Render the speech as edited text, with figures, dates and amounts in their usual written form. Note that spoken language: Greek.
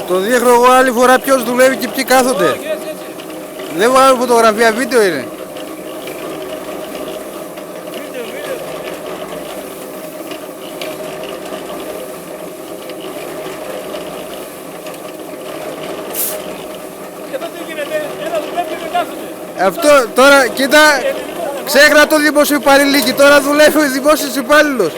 Το δείχνω εγώ άλλη φορά ποιος δουλεύει και ποιοι κάθονται. Δεν βγάλω φωτογραφία, βίντεο είναι. Αυτό τώρα, κοίτα, ξέχνα το δημοσιοπαρηλίκη, τώρα δουλεύει ο δημόσιος υπάλληλος.